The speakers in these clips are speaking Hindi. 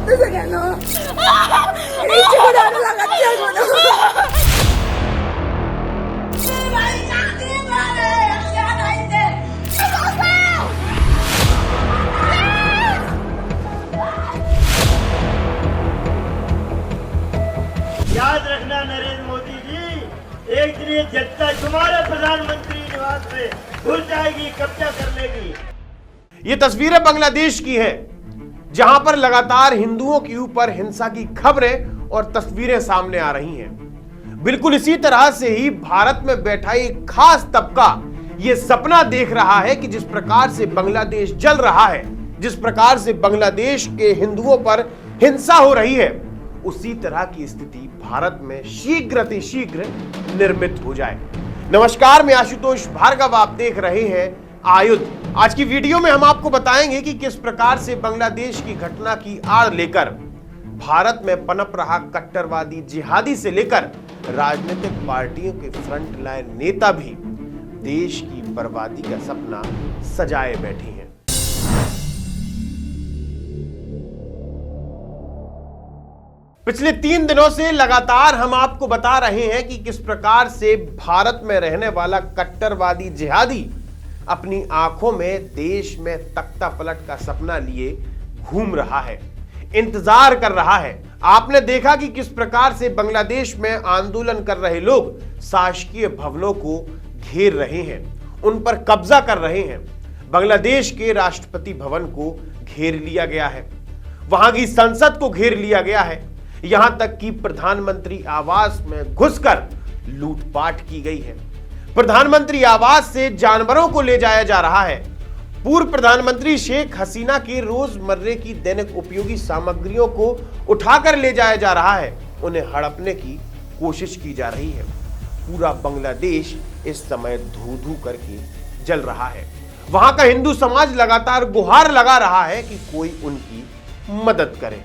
어떠세요, 너? 일찍은 안 올라갔냐고, 너. 많이 장님 말해. 역시 하나 있대. याद रखना नरेंद्र मोदी जी, एक दिन ये जनता तुम्हारे प्रधानमंत्री निवास पे घुस जाएगी, कब्जा कर लेगी। ये तस्वीरें बांग्लादेश की हैं, जहां पर लगातार हिंदुओं के ऊपर हिंसा की खबरें और तस्वीरें सामने आ रही हैं। बिल्कुल इसी तरह से ही भारत में बैठा एक खास तबका ये सपना देख रहा है कि जिस प्रकार से बांग्लादेश जल रहा है, जिस प्रकार से बांग्लादेश के हिंदुओं पर हिंसा हो रही है, उसी तरह की स्थिति भारत में शीघ्र निर्मित हो जाए। नमस्कार, मैं आशुतोष भार्गव, आप देख रहे हैं आयुध। आज की वीडियो में हम आपको बताएंगे कि किस प्रकार से बांग्लादेश की घटना की आड़ लेकर भारत में पनप रहा कट्टरवादी जिहादी से लेकर राजनीतिक पार्टियों के फ्रंट लाइन नेता भी देश की बर्बादी का सपना सजाए बैठे हैं। पिछले 3 दिनों से लगातार हम आपको बता रहे हैं कि किस प्रकार से भारत में रहने वाला कट्टरवादी जिहादी अपनी आंखों में देश में तख्ता पलट का सपना लिए घूम रहा है, इंतजार कर रहा है। आपने देखा कि किस प्रकार से बांग्लादेश में आंदोलन कर रहे लोग शासकीय भवनों को घेर रहे हैं, उन पर कब्जा कर रहे हैं। बांग्लादेश के राष्ट्रपति भवन को घेर लिया गया है, वहां की संसद को घेर लिया गया है, यहां तक कि प्रधानमंत्री आवास में घुसकर लूटपाट की गई है। प्रधानमंत्री आवास से जानवरों को ले जाया जा रहा है। पूर्व प्रधानमंत्री शेख हसीना की रोजमर्रे की दैनिक उपयोगी सामग्रियों को उठाकर ले जाया जा रहा है, उन्हें हड़पने की कोशिश की जा रही है। पूरा बांग्लादेश इस समय धू धू करके जल रहा है। वहां का हिंदू समाज लगातार गुहार लगा रहा है कि कोई उनकी मदद करे।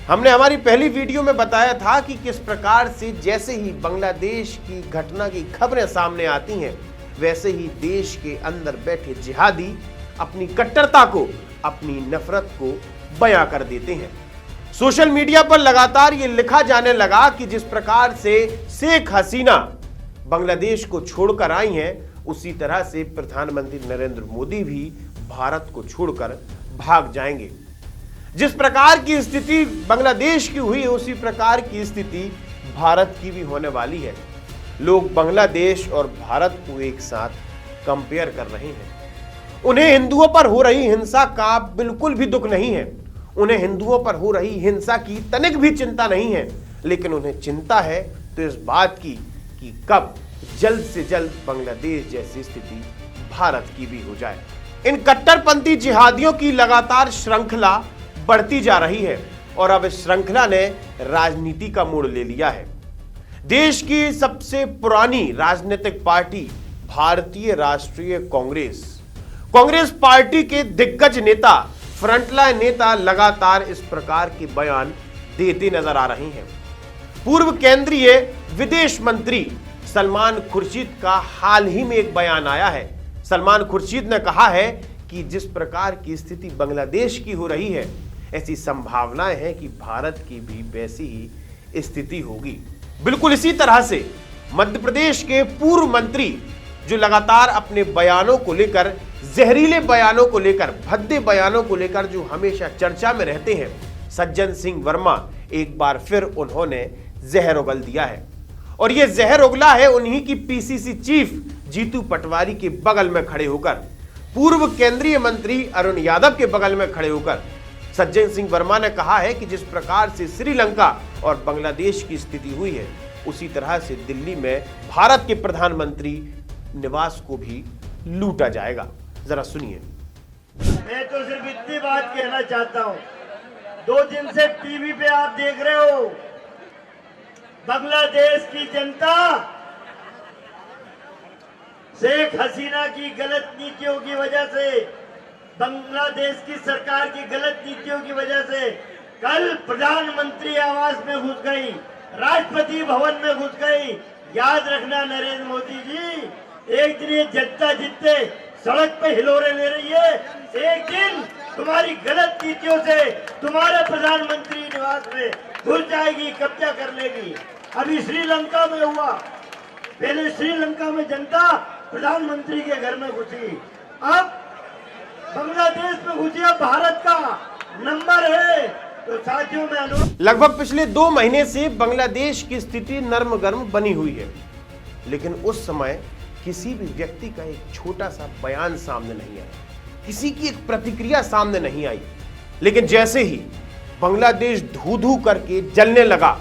हमने हमारी पहली वीडियो में बताया था कि किस प्रकार से जैसे ही बांग्लादेश की घटना की खबरें सामने आती हैं, वैसे ही देश के अंदर बैठे जिहादी अपनी कट्टरता को, अपनी नफरत को बयां कर देते हैं। सोशल मीडिया पर लगातार ये लिखा जाने लगा कि जिस प्रकार से शेख हसीना बांग्लादेश को छोड़कर आई हैं, उसी तरह से प्रधानमंत्री नरेंद्र मोदी भी भारत को छोड़कर भाग जाएंगे। जिस प्रकार की स्थिति बांग्लादेश की हुई, उसी प्रकार की स्थिति भारत की भी होने वाली है। लोग बांग्लादेश और भारत को एक साथ कंपेयर कर रहे हैं। उन्हें हिंदुओं पर हो रही हिंसा का बिल्कुल भी दुख नहीं है, उन्हें हिंदुओं पर हो रही हिंसा की तनिक भी चिंता नहीं है, लेकिन उन्हें चिंता है तो इस बात की कि कब जल्द से जल्द बांग्लादेश जैसी स्थिति भारत की भी हो जाए। इन कट्टरपंथी जिहादियों की लगातार श्रृंखला बढ़ती जा रही है और अब इस श्रृंखला ने राजनीति का मोड़ ले लिया है। देश की सबसे पुरानी राजनीतिक पार्टी भारतीय राष्ट्रीय कांग्रेस पार्टी के दिग्गज नेता, फ्रंटलाइन नेता लगातार इस प्रकार के बयान देते नजर आ रहे हैं। पूर्व केंद्रीय विदेश मंत्री सलमान खुर्शीद का हाल ही में एक बयान आया है। सलमान खुर्शीद ने कहा है कि जिस प्रकार की स्थिति बांग्लादेश की हो रही है, ऐसी संभावनाएं हैं कि भारत की भी वैसी ही स्थिति होगी। बिल्कुल इसी तरह से मध्य प्रदेश के पूर्व मंत्री जो लगातार अपने बयानों को लेकर, जहरीले बयानों को लेकर, भद्दे बयानों को लेकर जो हमेशा चर्चा में रहते हैं, सज्जन सिंह वर्मा, एक बार फिर उन्होंने जहर उगल दिया है। और यह जहर उगला है उन्हीं की पीसीसी चीफ जीतू पटवारी के बगल में खड़े होकर, पूर्व केंद्रीय मंत्री अरुण यादव के बगल में खड़े होकर। सज्जन सिंह वर्मा ने कहा है कि जिस प्रकार से श्रीलंका और बांग्लादेश की स्थिति हुई है, उसी तरह से दिल्ली में भारत के प्रधानमंत्री निवास को भी लूटा जाएगा। जरा सुनिए। मैं तो सिर्फ इतनी बात कहना चाहता हूँ, 2 दिन से टीवी पे आप देख रहे हो, बांग्लादेश की जनता शेख हसीना की गलत नीतियों की वजह से, बांग्लादेश की सरकार की गलत नीतियों की वजह से कल प्रधानमंत्री आवास में घुस गई, राष्ट्रपति भवन में घुस गई। याद रखना नरेंद्र मोदी जी, एक दिन ये जनता जितने सड़क पे हिलोरे ले रही है, एक दिन तुम्हारी गलत नीतियों से तुम्हारे प्रधानमंत्री निवास में घुस जाएगी, कब्जा कर लेगी। अभी श्रीलंका में हुआ, पहले श्रीलंका में जनता प्रधानमंत्री के घर में घुसी, अब बांग्लादेश में घुसी। अब भारत का नंबर है तो साथियों में लगभग पिछले 2 महीने से बांग्लादेश की स्थिति नर्म गर्म बनी हुई है, लेकिन उस समय किसी भी व्यक्ति का एक छोटा सा बयान सामने नहीं आया, किसी की एक प्रतिक्रिया सामने नहीं आई। लेकिन जैसे ही बांग्लादेश धू-धू करके जलने लगा,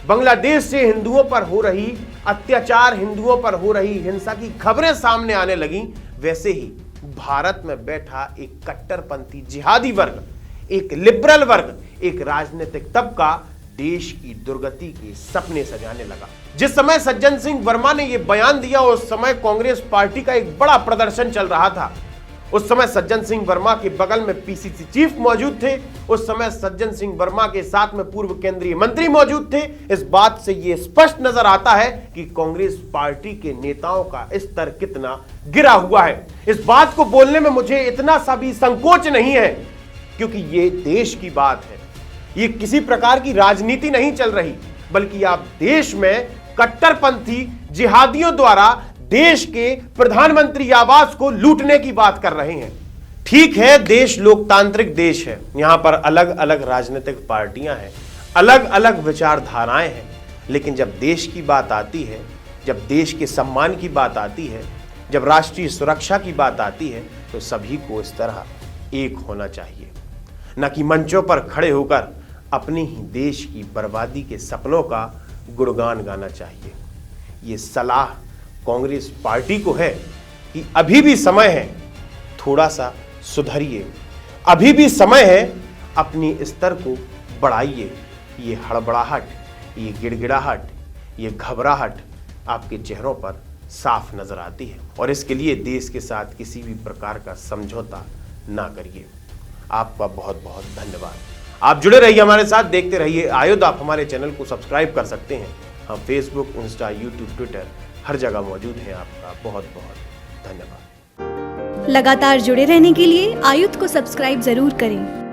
बांग्लादेश से हिंदुओं पर हो रही अत्याचार, हिंदुओं पर हो रही हिंसा की खबरें सामने आने लगी, वैसे ही भारत में बैठा एक कट्टरपंथी जिहादी वर्ग, एक लिबरल वर्ग, एक राजनीतिक तबका देश की दुर्गति के सपने सजाने लगा। जिस समय सज्जन सिंह वर्मा ने यह बयान दिया, उस समय कांग्रेस पार्टी का एक बड़ा प्रदर्शन चल रहा था। उस समय सज्जन सिंह वर्मा के बगल में पीसीसी चीफ मौजूद थे, उस समय सज्जन सिंह वर्मा के साथ में पूर्व केंद्रीय मंत्री मौजूद थे। इस बात से यह स्पष्ट नजर आता है कि कांग्रेस पार्टी के नेताओं का स्तर कितना गिरा हुआ है। इस बात को बोलने में मुझे इतना सा भी संकोच नहीं है, क्योंकि ये देश की बात है, ये किसी प्रकार की राजनीति नहीं चल रही, बल्कि आप देश में कट्टरपंथी जिहादियों द्वारा देश के प्रधानमंत्री आवास को लूटने की बात कर रहे हैं। ठीक है, देश लोकतांत्रिक देश है, यहां पर अलग अलग राजनीतिक पार्टियां हैं, अलग अलग विचारधाराएं हैं, लेकिन जब देश की बात आती है, जब देश के सम्मान की बात आती है, जब राष्ट्रीय सुरक्षा की बात आती है, तो सभी को इस तरह एक होना चाहिए, न कि मंचों पर खड़े होकर अपने ही देश की बर्बादी के सपनों का गुणगान गाना चाहिए। ये सलाह कांग्रेस पार्टी को है कि अभी भी समय है, थोड़ा सा सुधरिए, अभी भी समय है, अपनी स्तर को बढ़ाइए। ये हड़बड़ाहट, ये गिड़गिड़ाहट, ये घबराहट आपके चेहरों पर साफ नजर आती है, और इसके लिए देश के साथ किसी भी प्रकार का समझौता ना करिए। आपका बहुत बहुत धन्यवाद। आप जुड़े रहिए हमारे साथ, देखते रहिए आयुध। आप हमारे चैनल को सब्सक्राइब कर सकते हैं, हम फेसबुक, इंस्टा, यूट्यूब, ट्विटर हर जगह मौजूद हैं। आपका बहुत बहुत धन्यवाद। लगातार जुड़े रहने के लिए आयुध को सब्सक्राइब जरूर करें।